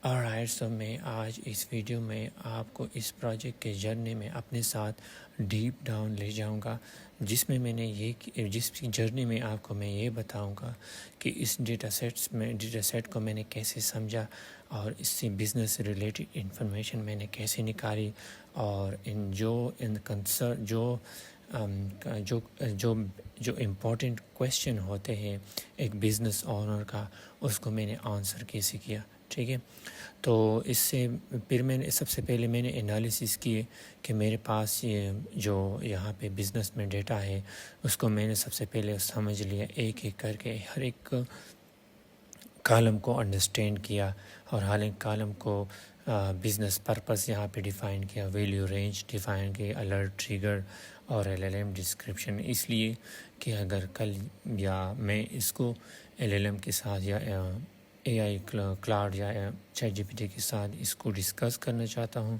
alright so میں آج اس video میں آپ کو اس پروجیکٹ کے جرنی میں اپنے ساتھ ڈیپ ڈاؤن لے جاؤں گا، جس میں جس جرنی میں آپ کو میں یہ بتاؤں گا کہ اس ڈیٹا سیٹ کو میں نے کیسے سمجھا اور اس سے بزنس ریلیٹڈ انفارمیشن میں نے کیسے نکالی، اور جو امپورٹنٹ کویشچن ہوتے ہیں ایک بزنس اونر کا، اس کو میں نے آنسر کیسے کیا. ٹھیک ہے، تو اس سے پھر میں نے سب سے پہلے میں نے انالیسس کیے کہ میرے پاس یہ جو یہاں پہ بزنس میں ڈیٹا ہے اس کو میں نے سب سے پہلے سمجھ لیا، ایک ایک کر کے ہر ایک کالم کو انڈرسٹینڈ کیا، اور ہر ایک کالم کو بزنس پرپس یہاں پہ ڈیفائن کیا، ویلیو رینج ڈیفائن کیا، الرٹ ٹریگر اور LLM ڈسکرپشن، اس لیے کہ اگر کل یا میں اس کو LLM کے ساتھ یا AI کلاؤڈ یا ChatGPT کے ساتھ اس کو ڈسکس کرنا چاہتا ہوں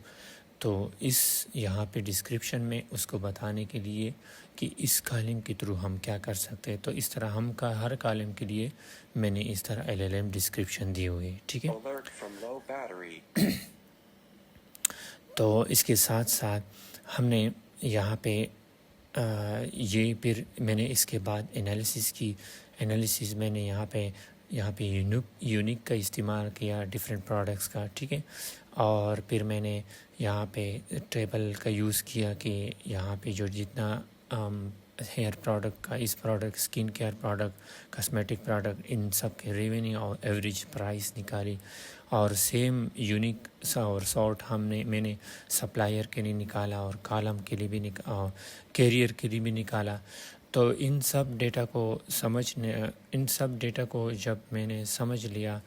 تو اس یہاں پہ ڈسکرپشن میں اس کو بتانے کے لیے کہ اس کالم کے تھرو ہم کیا کر سکتے ہیں، تو اس طرح ہر کالم کے لیے میں نے اس طرح LLM ڈسکرپشن دی ہوئی ہے. ٹھیک ہے، تو اس کے ساتھ ساتھ ہم نے یہاں پہ یہ پھر میں نے اس کے بعد انالیسس میں نے یہاں پہ یونیک کا استعمال کیا ڈفرینٹ پروڈکٹس کا. ٹھیک ہے، اور پھر میں نے یہاں پہ ٹیبل کا یوز کیا کہ یہاں پہ جو جتنا ہیئر پروڈکٹ کا، اس product skin care product, cosmetic product, ان سب کے ریونیو اور ایوریج پرائس نکالی، اور سیم یونیک اور سارٹ میں نے سپلائر کے لیے نکالا اور کالم کے لیے بھی کیریئر کے لیے بھی نکالا. تو ان سب ڈیٹا کو جب میں نے سمجھ لیا،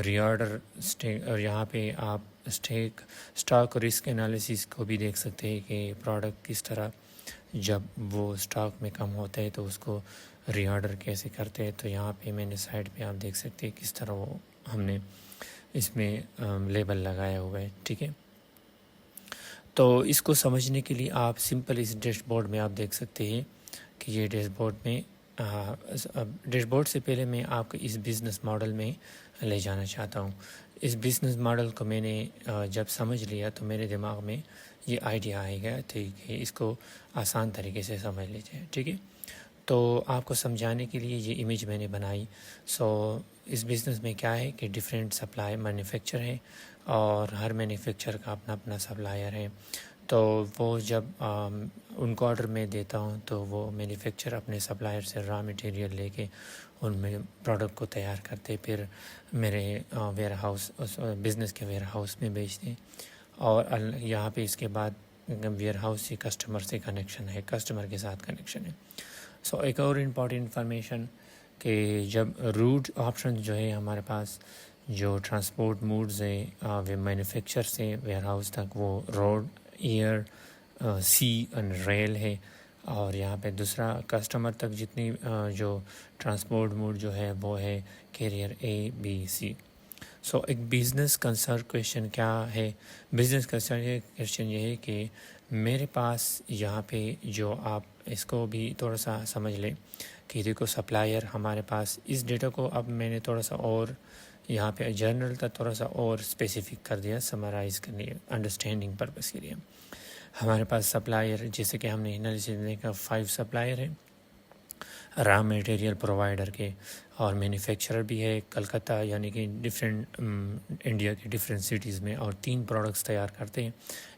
ری آرڈر اور یہاں پہ آپ اسٹاک رسک انالیسس کو بھی دیکھ سکتے ہیں کہ پروڈکٹ کس طرح جب وہ اسٹاک میں کم ہوتا ہے تو اس کو ری آرڈر کیسے کرتے ہیں. تو یہاں پہ میں نے سائڈ پہ آپ دیکھ سکتے ہیں کس طرح وہ ہم نے اس میں لیبل لگایا ہوا ہے. ٹھیک ہے، تو اس کو سمجھنے کے لیے آپ سمپل اس ڈیش بورڈ میں آپ دیکھ سکتے ہیں کہ یہ ڈیش بورڈ سے پہلے میں آپ کو اس بزنس ماڈل میں لے جانا چاہتا ہوں. اس بزنس ماڈل کو میں نے جب سمجھ لیا تو میرے دماغ میں یہ آئیڈیا آئے گا کہ اس کو آسان طریقے سے سمجھ لیتے ہیں. ٹھیک ہے، تو آپ کو سمجھانے کے لیے یہ امیج میں نے بنائی. اس بزنس میں کیا ہے کہ ڈفرینٹ سپلائی مینوفیکچر ہے، اور ہر مینوفیکچر کا اپنا اپنا سپلائر ہے. تو وہ جب ان کو آرڈر میں دیتا ہوں تو وہ مینوفیکچر اپنے سپلائر سے را مٹیریل لے کے ان میں پروڈکٹ کو تیار کرتے، پھر میرے ویئر ہاؤس بزنس کے ویئر ہاؤس میں بیچتے، اور یہاں پہ اس کے بعد ویئر ہاؤس سے کسٹمر سے کنیکشن ہے، کسٹمر کے ساتھ کنیکشن ہے. ایک اور امپورٹنٹ انفارمیشن کہ جب روٹ آپشن جو ہے ہمارے پاس جو ٹرانسپورٹ موڈز ہے وہ مینوفیکچر سے ویئر ہاؤس تک، وہ road, air, sea and rail ہے، اور یہاں پہ دوسرا کسٹمر تک جتنی جو ٹرانسپورٹ موڈ جو ہے وہ ہے کیریئر ABC. ایک بزنس کنسرن کویشچن کیا ہے؟ بزنس کنسرن کویشچن یہ ہے کہ میرے پاس یہاں پہ جو آپ اس کو بھی تھوڑا سا سمجھ لیں کہ دیکھو سپلائر ہمارے پاس اس ڈیٹا کو اب میں نے تھوڑا سا اور یہاں پہ جنرل تھا، تھوڑا سا اور اسپیسیفک کر دیا سمرائز کرنے انڈرسٹینڈنگ پرپس کے لیے. ہمارے پاس سپلائر جیسے کہ ہم نے انالیسس دیکھا 5 سپلائر ہیں را مٹیریل پرووائڈر کے، اور مینوفیکچرر بھی ہے کلکتہ، یعنی کہ ڈفرینٹ انڈیا کے ڈفرینٹ سٹیز میں، اور 3 پروڈکٹس تیار کرتے ہیں.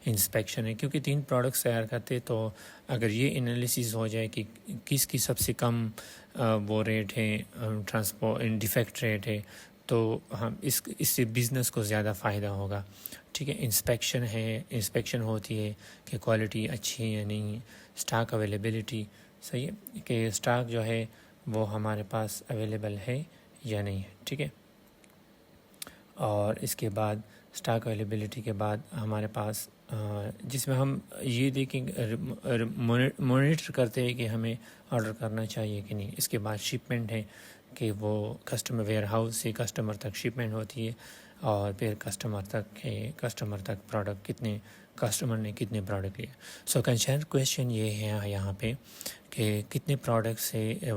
انسپیکشن ہے کیونکہ 3 پروڈکٹس تیار کرتے، تو اگر یہ انالیسس ہو جائے کہ کس کی سب سے کم وہ ریٹ ہے، ٹرانسپورٹ ڈیفیکٹ ریٹ ہے، تو ہم اس سے بزنس کو زیادہ فائدہ ہوگا. ٹھیک ہے، انسپیکشن ہوتی ہے کہ کوالٹی اچھی ہے یا نہیں، اسٹاک اویلیبلٹی صحیح ہے کہ اسٹاک جو ہے وہ ہمارے پاس اویلیبل ہے یا نہیں ہے. ٹھیک ہے، اور اس کے بعد اسٹاک اویلیبلٹی کے بعد ہمارے پاس جس میں ہم یہ دیکھیں مانیٹر کرتے ہیں کہ ہمیں آرڈر کرنا چاہیے کہ نہیں. اس کے بعد شپمنٹ ہے کہ وہ کسٹمر ویئر ہاؤس سے کسٹمر تک شپمنٹ ہوتی ہے، اور پھر کسٹمر تک پروڈکٹ کسٹمر نے کتنے پروڈکٹ لیے. کنسرن کویشچن یہ ہے یہاں پہ کہ کتنے پروڈکٹس ہے،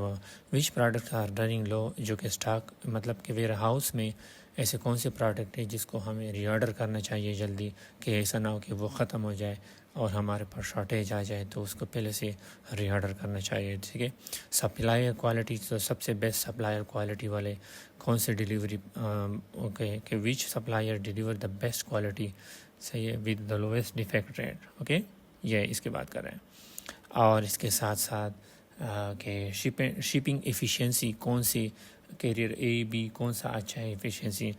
وچ پروڈکٹس آر رننگ لو، جو کہ اسٹاک مطلب کہ ویئر ہاؤس میں ایسے کون سے پروڈکٹ ہے جس کو ہمیں ری آرڈر کرنا چاہیے جلدی، کہ ایسا نہ ہو کہ وہ ختم ہو جائے اور ہمارے پاس شارٹیج آ جائے، تو اس کو پہلے سے ری آرڈر کرنا چاہیے. ٹھیک ہے. سپلائر کوالٹی، تو سب سے بیسٹ سپلائر کوالٹی والے کون سے ڈیلیوری، اوکے، کہ which supplier deliver the best quality, صحیح ہے، with the lowest defect rate. Okay, یہ اس کی بات کر رہے ہیں. اور اس کے ساتھ ساتھ کہ شپنگ ایفیشینسی کون سی، کیریئر اے بی کون سا اچھا ہے ایفیشینسی.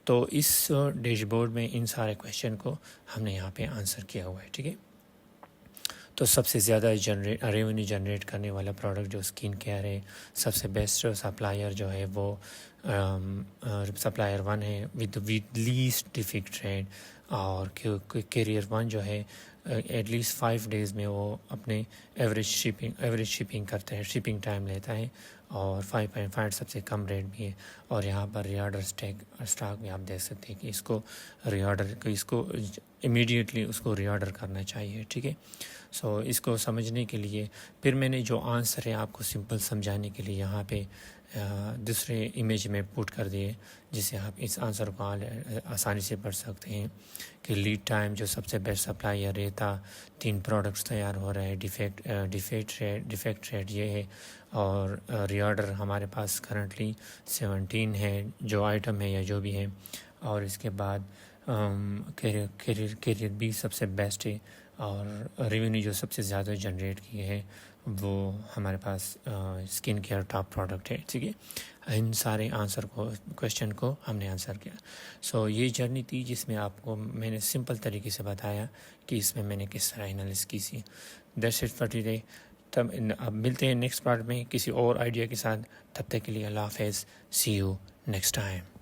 تو اس ڈیش بورڈ میں ان سارے کویشچن کو ہم نے یہاں پہ آنسر کیا ہوا ہے. ٹھیک ہے. تو سب سے زیادہ ریونیو جنریٹ کرنے والا پروڈکٹ جو اسکن کیئر ہے، سب سے بیسٹ سپلائر جو ہے وہ سپلائر 1 ہے ود لیسٹ ڈیفیکٹ ریٹ. اور کیریئر 1 جو ہے ایٹ لیسٹ 5 days میں وہ اپنے ایوریج شپنگ کرتے ہیں، شپنگ ٹائم لیتا ہے، اور 5.5 سب سے کم ریٹ بھی ہے. اور یہاں پر ری آرڈر اسٹاک بھی آپ دیکھ سکتے ہیں کہ اس کو ری آرڈر، اس کو امیڈیٹلی اس کو ری آرڈر کرنا چاہیے. ٹھیک ہے. سو اس کو سمجھنے کے لیے پھر میں نے جو آنسر ہے آپ کو سمپل سمجھانے کے لیے یہاں پہ دوسرے امیج میں پوٹ کر دیے، جس سے آپ اس آنسر کو آسانی سے پڑھ سکتے ہیں. کہ لیڈ ٹائم جو سب سے بیسٹ سپلائر رہتا، 3 پروڈکٹس تیار ہو رہے ہیں، ڈیفیکٹ ریٹ یہ ہے، اور ری آرڈر ہمارے پاس کرنٹلی 17 ہے جو آئٹم ہے یا جو بھی ہے. اور اس کے بعد کیریئر بھی سب سے بیسٹ ہے، اور ریونیو جو سب سے زیادہ جنریٹ کی ہے وہ ہمارے پاس اسکن کیئر ٹاپ پروڈکٹ ہے. ٹھیک ہے. ان سارے کویشچن کو ہم نے آنسر کیا. سو یہ جرنی تھی جس میں آپ کو میں نے سمپل طریقے سے بتایا کہ اس میں نے کس طرح انالیس کی تھی. That's it for today. تب اب ملتے ہیں نیکسٹ پارٹ میں کسی اور آئیڈیا کے ساتھ. تب تک کے لیے اللہ حافظ. سی یو نیکسٹ ٹائم.